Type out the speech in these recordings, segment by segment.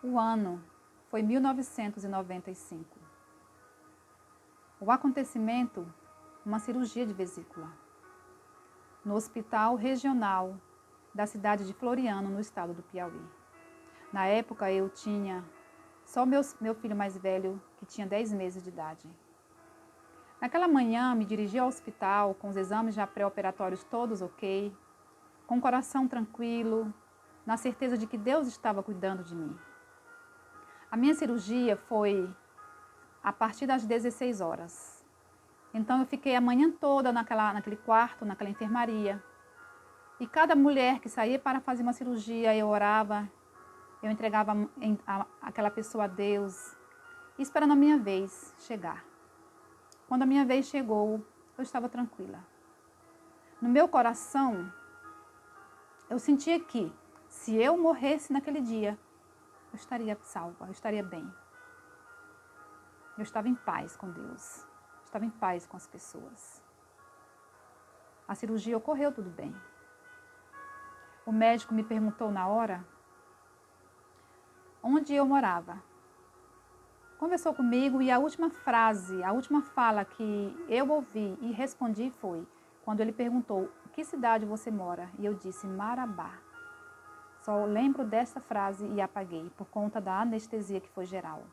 O ano foi 1995. O acontecimento, uma cirurgia de vesícula, no Hospital Regional da cidade de Floriano, no estado do Piauí. Na época eu tinha só meu filho mais velho, que tinha 10 meses de idade. Naquela manhã me dirigi ao hospital com os exames já pré-operatórios todos ok, com o coração tranquilo, na certeza de que Deus estava cuidando de mim. A minha cirurgia foi a partir das 16 horas. Então eu fiquei a manhã toda naquele quarto, naquela enfermaria. E cada mulher que saía para fazer uma cirurgia, eu orava, eu entregava aquela pessoa a Deus, esperando a minha vez chegar. Quando a minha vez chegou, eu estava tranquila. No meu coração, eu sentia que, se eu morresse naquele dia, eu estaria salva, eu estaria bem. Eu estava em paz com Deus, eu estava em paz com as pessoas. A cirurgia ocorreu tudo bem. O médico me perguntou na hora onde eu morava. Conversou comigo e a última frase, a última fala que eu ouvi e respondi foi quando ele perguntou: "Que cidade você mora?" E eu disse: "Marabá." Só lembro dessa frase e apaguei por conta da anestesia que foi geral.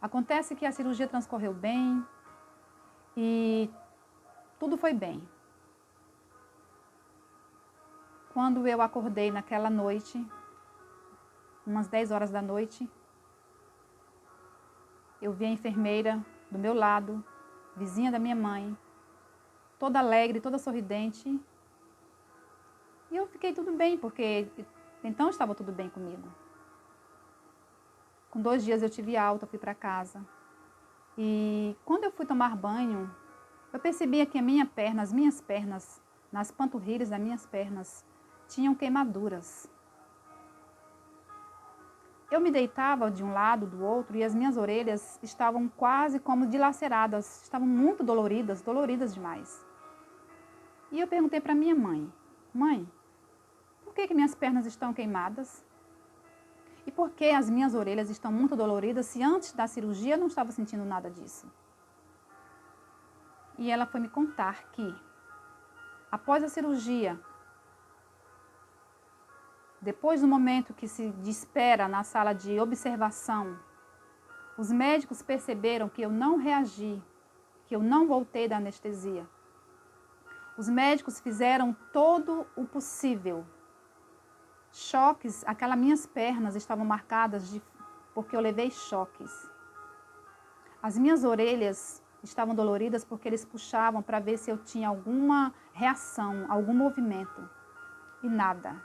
Acontece que a cirurgia transcorreu bem e tudo foi bem. Quando eu acordei naquela noite, umas 10 horas da noite, eu vi a enfermeira do meu lado, vizinha da minha mãe, toda alegre, toda sorridente. E eu fiquei tudo bem, porque então estava tudo bem comigo. Com 2 dias eu tive alta, fui para casa. E quando eu fui tomar banho, eu percebia que as minhas pernas, nas panturrilhas das minhas pernas, tinham queimaduras. Eu me deitava de um lado, do outro, e as minhas orelhas estavam quase como dilaceradas, estavam muito doloridas demais. E eu perguntei para minha mãe: "Mãe, por que minhas pernas estão queimadas? E por que as minhas orelhas estão muito doloridas se antes da cirurgia eu não estava sentindo nada disso?" E ela foi me contar que, após a cirurgia, depois do momento que se espera na sala de observação, os médicos perceberam que eu não reagi, que eu não voltei da anestesia. Os médicos fizeram todo o possível. Choques, aquelas minhas pernas estavam marcadas porque eu levei choques. As minhas orelhas estavam doloridas porque eles puxavam para ver se eu tinha alguma reação, algum movimento. E nada.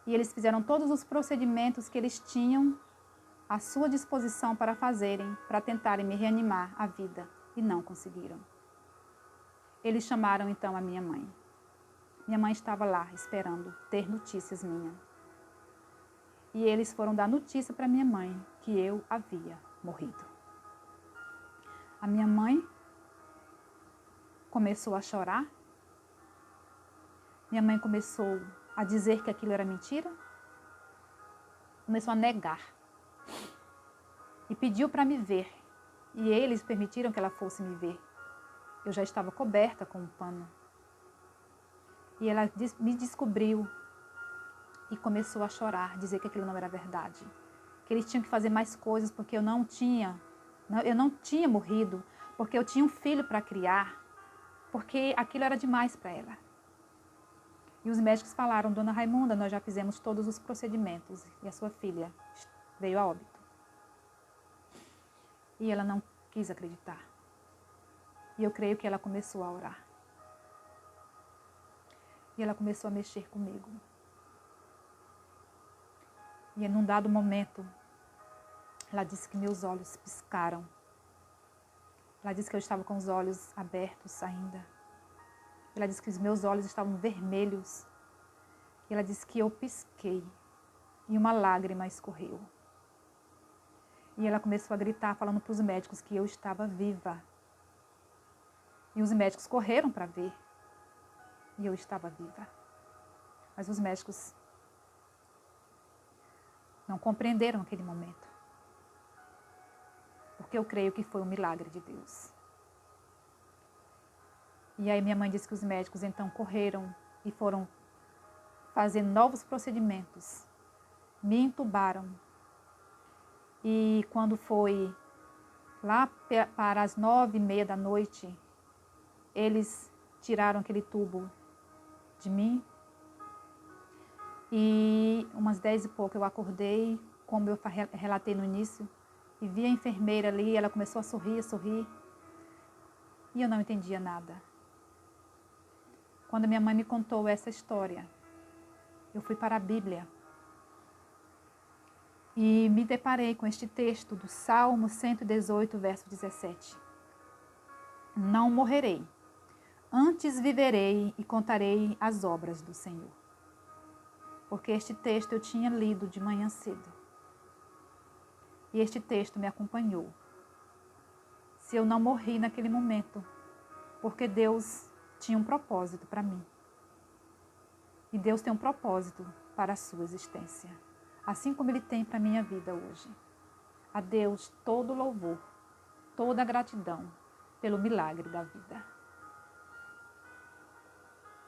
E eles fizeram todos os procedimentos que eles tinham à sua disposição para fazerem, para tentarem me reanimar à vida. E não conseguiram. Eles chamaram então a minha mãe. Minha mãe estava lá esperando ter notícias minhas. E eles foram dar notícia para minha mãe que eu havia morrido. A minha mãe começou a chorar. Minha mãe começou a dizer que aquilo era mentira. Começou a negar. E pediu para me ver. E eles permitiram que ela fosse me ver. Eu já estava coberta com um pano. E ela me descobriu e começou a chorar, dizer que aquilo não era verdade. Que eles tinham que fazer mais coisas porque eu não tinha morrido, porque eu tinha um filho para criar, porque aquilo era demais para ela. E os médicos falaram: "Dona Raimunda, nós já fizemos todos os procedimentos e a sua filha veio a óbito." E ela não quis acreditar. E eu creio que ela começou a orar. E ela começou a mexer comigo. E num dado momento, ela disse que meus olhos piscaram. Ela disse que eu estava com os olhos abertos ainda. Ela disse que os meus olhos estavam vermelhos. E ela disse que eu pisquei e uma lágrima escorreu. E ela começou a gritar, falando para os médicos que eu estava viva. E os médicos correram para ver. E eu estava viva. Mas os médicos não compreenderam aquele momento. Porque eu creio que foi um milagre de Deus. E aí minha mãe disse que os médicos então correram e foram fazer novos procedimentos. Me entubaram. E quando foi lá para as 9h30 da noite, eles tiraram aquele tubo de mim. E umas 10 e pouco eu acordei, como eu relatei no início, e vi a enfermeira ali, ela começou a sorrir, e eu não entendia nada. Quando minha mãe me contou essa história, eu fui para a Bíblia e me deparei com este texto do Salmo 118, verso 17. Não morrerei, antes viverei e contarei as obras do Senhor. Porque este texto eu tinha lido de manhã cedo. E este texto me acompanhou. Se eu não morri naquele momento, porque Deus tinha um propósito para mim. E Deus tem um propósito para a sua existência. Assim como Ele tem para a minha vida hoje. A Deus todo louvor, toda gratidão pelo milagre da vida.